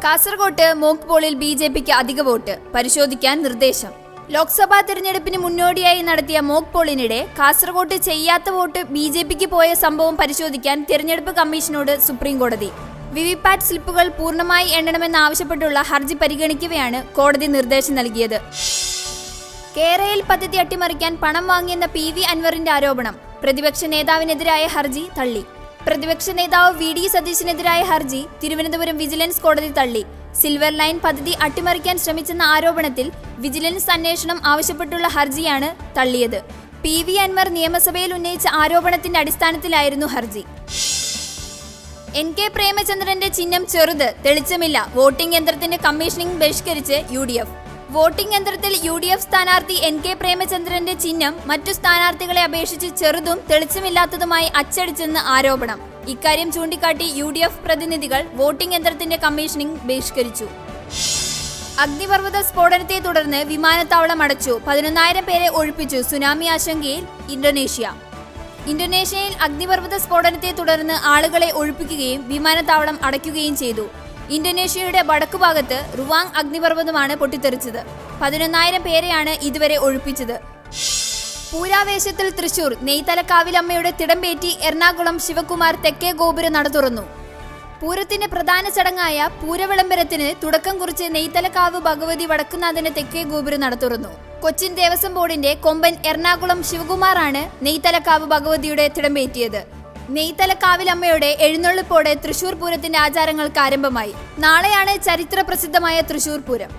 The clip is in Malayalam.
കാസർകോട്ട് മോക്ക് പോളിൽ ബിജെപിക്ക് അധിക വോട്ട് പരിശോധിക്കാൻ നിർദ്ദേശം. ലോക്സഭാ തെരഞ്ഞെടുപ്പിന് മുന്നോടിയായി നടത്തിയ മോക്ക് പോളിനിടെ കാസർകോട്ട് ചെയ്യാത്ത വോട്ട് ബിജെപിക്ക് പോയ സംഭവം പരിശോധിക്കാൻ തെരഞ്ഞെടുപ്പ് കമ്മീഷനോട് സുപ്രീം കോടതി. വിവിപാറ്റ് സ്ലിപ്പുകൾ പൂർണ്ണമായി എണ്ണണമെന്നാവശ്യപ്പെട്ടുള്ള ഹർജി പരിഗണിക്കവെയാണ് കോടതി നിർദ്ദേശം നൽകിയത്. കേരയിൽ പദ്ധതി അട്ടിമറിക്കാൻ പണം വാങ്ങിയെന്ന PV അൻവറിന്റെ ആരോപണം പ്രതിപക്ഷ നേതാവിനെതിരായ ഹർജി തള്ളി. പ്രതിപക്ഷ നേതാവ് VD സതീശനെതിരായ ഹർജി തിരുവനന്തപുരം വിജിലൻസ് കോടതി തള്ളി. സിൽവർ ലൈൻ പദ്ധതി അട്ടിമറിക്കാൻ ശ്രമിച്ചെന്ന ആരോപണത്തിൽ വിജിലൻസ് അന്വേഷണം ആവശ്യപ്പെട്ടുള്ള ഹർജിയാണ് തള്ളിയത്. PV അൻവർ നിയമസഭയിൽ ഉന്നയിച്ച ആരോപണത്തിന്റെ അടിസ്ഥാനത്തിലായിരുന്നു ഹർജി. NK പ്രേമചന്ദ്രന്റെ ചിഹ്നം ചെറുത്, തെളിച്ചമില്ല. വോട്ടിംഗ് യന്ത്രത്തിന്റെ കമ്മീഷനിംഗ് ബഹിഷ്കരിച്ച് UDF. വോട്ടിംഗ് യന്ത്രത്തിൽ UDF സ്ഥാനാർത്ഥി NK പ്രേമചന്ദ്രന്റെ ചിഹ്നം മറ്റു സ്ഥാനാർത്ഥികളെ അപേക്ഷിച്ച് ചെറുതും തെളിച്ചമില്ലാത്തതുമായി അച്ചടിച്ചെന്ന് ആരോപണം. ഇക്കാര്യം ചൂണ്ടിക്കാട്ടി UDF പ്രതിനിധികൾ വോട്ടിംഗ് യന്ത്രത്തിന്റെ കമ്മീഷനിംഗ് ബഹിഷ്കരിച്ചു. അഗ്നിപർവ്വത സ്ഫോടനത്തെ തുടർന്ന് വിമാനത്താവളം അടച്ചു. 11,000 പേരെ ഒഴിപ്പിച്ചു. സുനാമി ആശങ്കയിൽ ഇന്തോനേഷ്യയിൽ അഗ്നിപർവ്വത സ്ഫോടനത്തെ തുടർന്ന് ആളുകളെ ഒഴിപ്പിക്കുകയും വിമാനത്താവളം അടയ്ക്കുകയും ചെയ്തു. ഇന്തോനേഷ്യയുടെ വടക്കുഭാഗത്ത് റുവാങ് അഗ്നിപർവ്വതമാണ് പൊട്ടിത്തെറിച്ചത്. 11,000 പേരെയാണ് ഇതുവരെ ഒഴിപ്പിച്ചത്. പൂരാവേശത്തിൽ തൃശൂർ. നെയ്തലക്കാവിലമ്മയുടെ തിടമ്പേറ്റി എറണാകുളം ശിവകുമാർ തെക്കേ ഗോപുര നട തുറന്നു. പൂരത്തിന്റെ പ്രധാന ചടങ്ങായ പൂരവിളംബരത്തിന് തുടക്കം കുറിച്ച് നെയ്തലക്കാവ് ഭഗവതി വടക്കുന്നാഥന് തെക്കേ ഗോപുര നട തുറന്നു. കൊച്ചിൻ ദേവസ്വം ബോർഡിന്റെ കൊമ്പൻ എറണാകുളം ശിവകുമാറാണ് നെയ്തലക്കാവ് ഭഗവതിയുടെ തിടമ്പേറ്റിയത്. നെയ്തലക്കാവിലമ്മയുടെ എഴുന്നള്ളിപ്പോടെ തൃശൂർ പൂരത്തിന്റെ ആചാരങ്ങൾക്ക് ആരംഭമായി. നാളെയാണ് ചരിത്ര പ്രസിദ്ധമായ തൃശൂർ പൂരം.